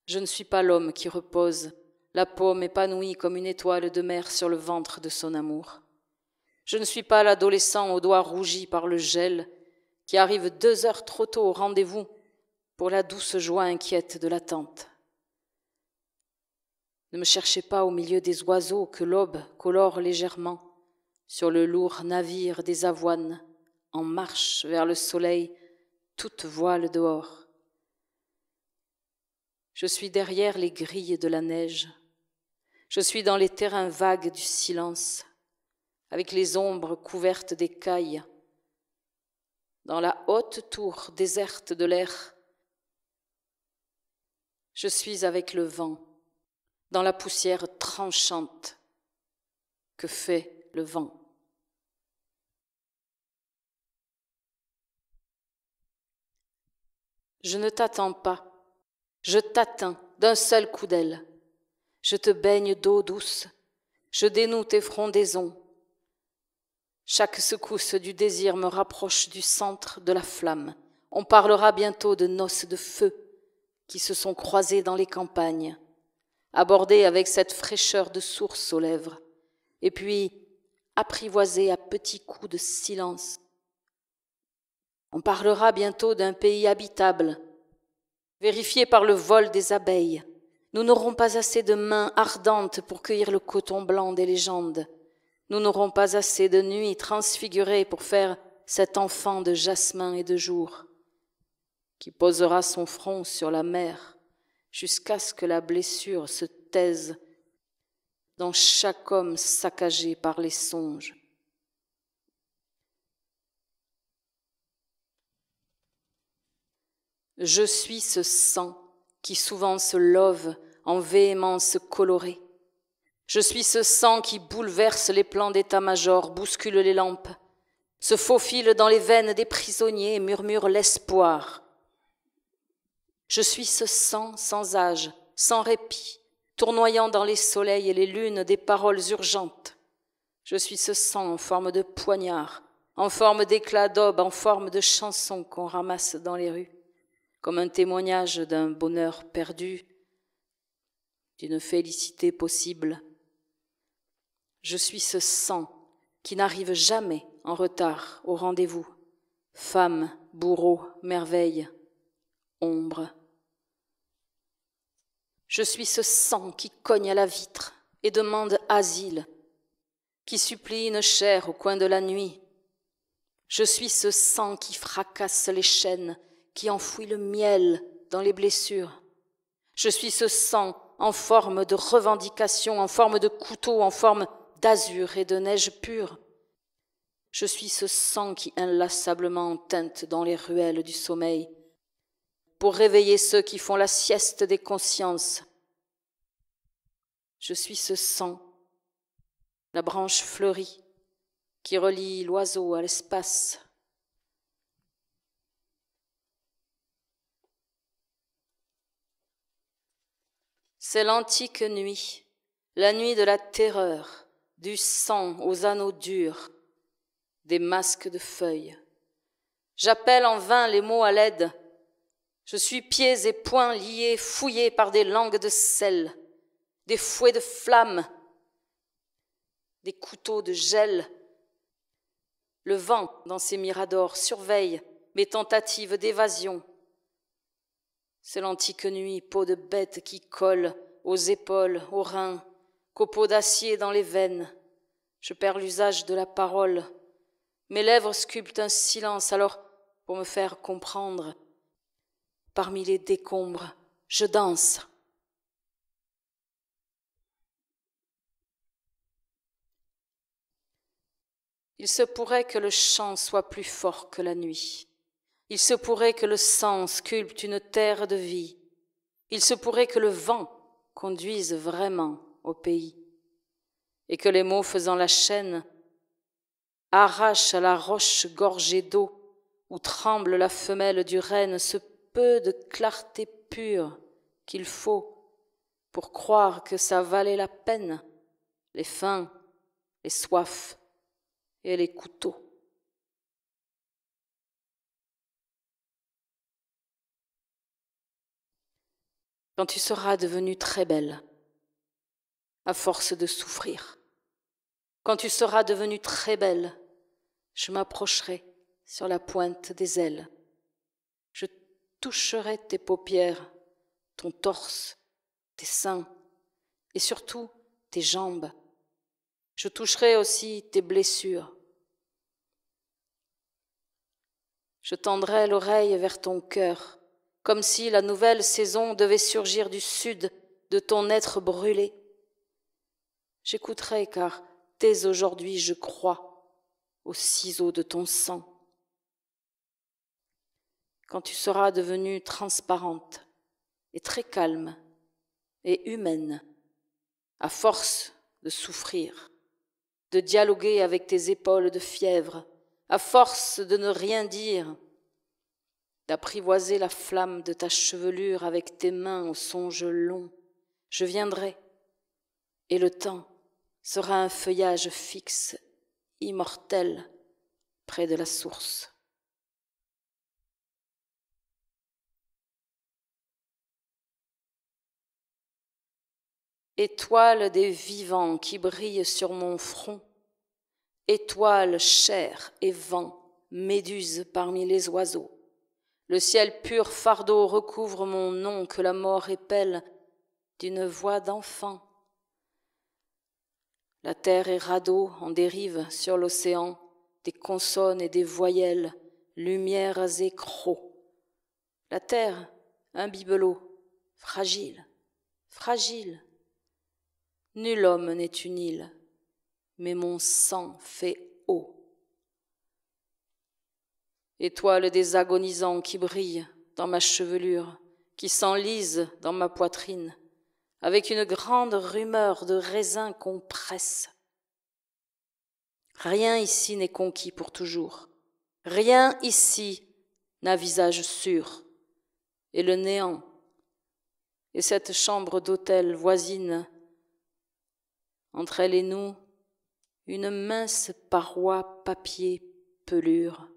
Je ne suis pas l'homme qui repose, la paume épanouie comme une étoile de mer sur le ventre de son amour. Je ne suis pas l'adolescent aux doigts rougis par le gel qui arrive 2 heures trop tôt au rendez-vous pour la douce joie inquiète de l'attente. Ne me cherchez pas au milieu des oiseaux que l'aube colore légèrement sur le lourd navire des avoines en marche vers le soleil, toute voile dehors. Je suis derrière les grilles de la neige. Je suis dans les terrains vagues du silence, avec les ombres couvertes d'écailles, dans la haute tour déserte de l'air. Je suis avec le vent, dans la poussière tranchante que fait le vent. Je ne t'attends pas, je t'atteins d'un seul coup d'aile. Je te baigne d'eau douce, je dénoue tes frondaisons. Chaque secousse du désir me rapproche du centre de la flamme. On parlera bientôt de noces de feu qui se sont croisées dans les campagnes, abordées avec cette fraîcheur de source aux lèvres, et puis apprivoisées à petits coups de silence. On parlera bientôt d'un pays habitable, vérifié par le vol des abeilles. Nous n'aurons pas assez de mains ardentes pour cueillir le coton blanc des légendes. Nous n'aurons pas assez de nuits transfigurées pour faire cet enfant de jasmin et de jour, qui posera son front sur la mer jusqu'à ce que la blessure se taise dans chaque homme saccagé par les songes. Je suis ce sang qui souvent se love en véhémence colorée. Je suis ce sang qui bouleverse les plans d'état-major, bouscule les lampes, se faufile dans les veines des prisonniers et murmure l'espoir. Je suis ce sang sans âge, sans répit, tournoyant dans les soleils et les lunes des paroles urgentes. Je suis ce sang en forme de poignard, en forme d'éclat d'aube, en forme de chanson qu'on ramasse dans les rues, comme un témoignage d'un bonheur perdu, d'une félicité possible. Je suis ce sang qui n'arrive jamais en retard au rendez-vous. Femme, bourreau, merveille, ombre. Je suis ce sang qui cogne à la vitre et demande asile, qui supplie une chair au coin de la nuit. Je suis ce sang qui fracasse les chaînes, qui enfouit le miel dans les blessures. Je suis ce sang en forme de revendication, en forme de couteau, en forme d'azur et de neige pure. Je suis ce sang qui inlassablement teinte dans les ruelles du sommeil pour réveiller ceux qui font la sieste des consciences. Je suis ce sang, la branche fleurie qui relie l'oiseau à l'espace. C'est l'antique nuit, la nuit de la terreur, du sang aux anneaux durs, des masques de feuilles. J'appelle en vain les mots à l'aide. Je suis pieds et poings liés, fouillés par des langues de sel, des fouets de flammes, des couteaux de gel. Le vent, dans ses miradors, surveille mes tentatives d'évasion. C'est l'antique nuit, peau de bête qui colle aux épaules, aux reins, copeaux d'acier dans les veines. Je perds l'usage de la parole. Mes lèvres sculptent un silence, alors, pour me faire comprendre, parmi les décombres, je danse. Il se pourrait que le chant soit plus fort que la nuit. Il se pourrait que le sang sculpte une terre de vie. Il se pourrait que le vent conduise vraiment au pays et que les mots faisant la chaîne arrachent à la roche gorgée d'eau où tremble la femelle du renne ce peu de clarté pure qu'il faut pour croire que ça valait la peine, les faims, les soifs et les couteaux. quand tu seras devenue très belle, à force de souffrir. Quand tu seras devenue très belle, je m'approcherai sur la pointe des ailes. Je toucherai tes paupières, ton torse, tes seins et surtout tes jambes. Je toucherai aussi tes blessures. Je tendrai l'oreille vers ton cœur, comme si la nouvelle saison devait surgir du sud de ton être brûlé. J'écouterai car dès aujourd'hui je crois aux ciseaux de ton sang. Quand tu seras devenue transparente et très calme et humaine, à force de souffrir, de dialoguer avec tes épaules de fièvre, à force de ne rien dire, d'apprivoiser la flamme de ta chevelure avec tes mains aux songes longs, je viendrai, et le temps sera un feuillage fixe, immortel, près de la source. Étoile des vivants qui brillent sur mon front, étoile chair et vent, méduse parmi les oiseaux, le ciel pur fardeau recouvre mon nom que la mort épelle d'une voix d'enfant. La terre est radeau en dérive sur l'océan, des consonnes et des voyelles, lumières et crocs. La terre, un bibelot, fragile, fragile. Nul homme n'est une île, mais mon sang fait eau. Étoile des agonisants qui brillent dans ma chevelure, qui s'enlisent dans ma poitrine, avec une grande rumeur de raisin qu'on presse. Rien ici n'est conquis pour toujours. Rien ici n'a visage sûr. Et le néant, et cette chambre d'hôtel voisine, entre elle et nous, une mince paroi papier pelure.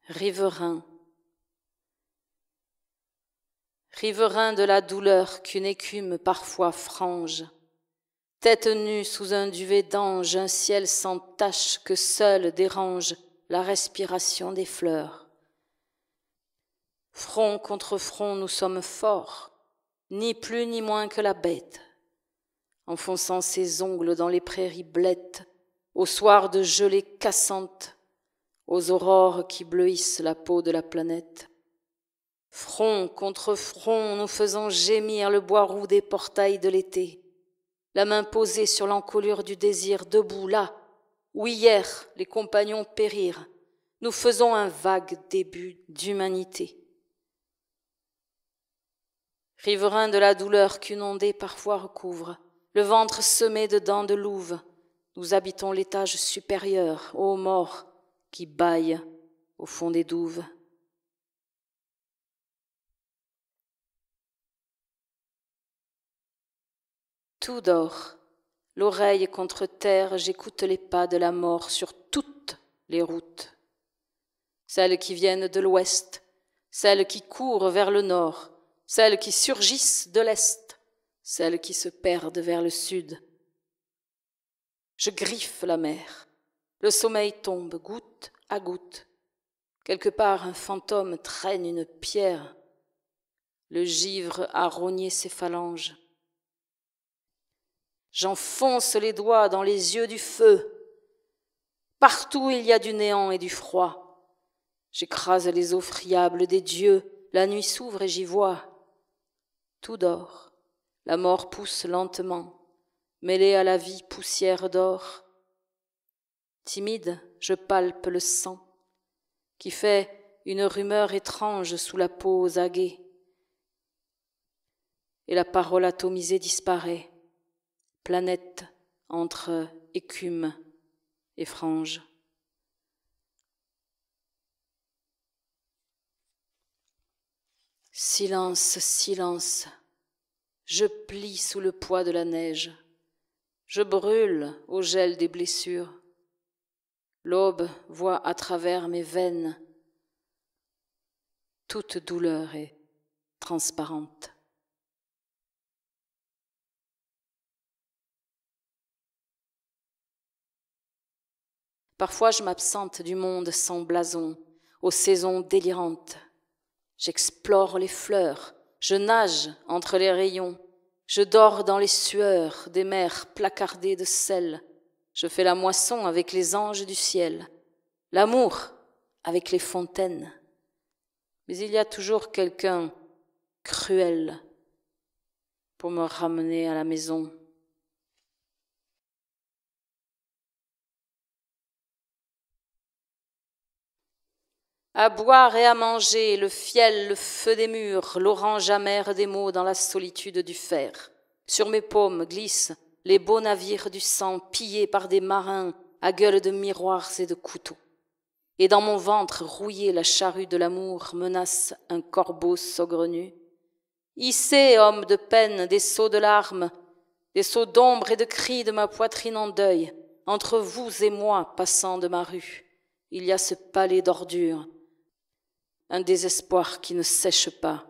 Riverain, riverain de la douleur qu'une écume parfois frange, tête nue sous un duvet d'ange, un ciel sans tache que seul dérange la respiration des fleurs. Front contre front, nous sommes forts, ni plus ni moins que la bête, enfonçant ses ongles dans les prairies blettes, aux soirs de gelée cassante, aux aurores qui bleuissent la peau de la planète. Front contre front, nous faisons gémir le bois roux des portails de l'été, la main posée sur l'encolure du désir, debout là, où hier les compagnons périrent, nous faisons un vague début d'humanité. Riverains de la douleur qu'une ondée parfois recouvre, le ventre semé de dents de louve, nous habitons l'étage supérieur, ô mort, qui bâille au fond des douves. Tout dort, l'oreille contre terre, j'écoute les pas de la mort sur toutes les routes. Celles qui viennent de l'ouest, celles qui courent vers le nord, celles qui surgissent de l'est, celles qui se perdent vers le sud. Je griffe la mer, le sommeil tombe goutte à goutte. Quelque part un fantôme traîne une pierre, le givre a rogné ses phalanges. J'enfonce les doigts dans les yeux du feu. Partout il y a du néant et du froid. J'écrase les eaux friables des dieux, la nuit s'ouvre et j'y vois. Tout dort, la mort pousse lentement, mêlée à la vie poussière d'or. Timide, je palpe le sang, qui fait une rumeur étrange sous la peau aux aguets. Et la parole atomisée disparaît, planète entre écume et frange. Silence, silence, je plie sous le poids de la neige, je brûle au gel des blessures. L'aube voit à travers mes veines. Toute douleur est transparente. Parfois je m'absente du monde sans blason, aux saisons délirantes. J'explore les fleurs, je nage entre les rayons, je dors dans les sueurs des mers placardées de sel. Je fais la moisson avec les anges du ciel, l'amour avec les fontaines. Mais il y a toujours quelqu'un cruel pour me ramener à la maison. À boire et à manger, le fiel, le feu des murs, l'orange amer des mots dans la solitude du fer. Sur mes paumes glissent les beaux navires du sang pillés par des marins à gueule de miroirs et de couteaux. Et dans mon ventre rouillé, la charrue de l'amour menace un corbeau saugrenu. Hissez, homme de peine, des seaux de larmes, des seaux d'ombre et de cris de ma poitrine en deuil. Entre vous et moi, passant de ma rue, il y a ce palais d'ordures, un désespoir qui ne sèche pas,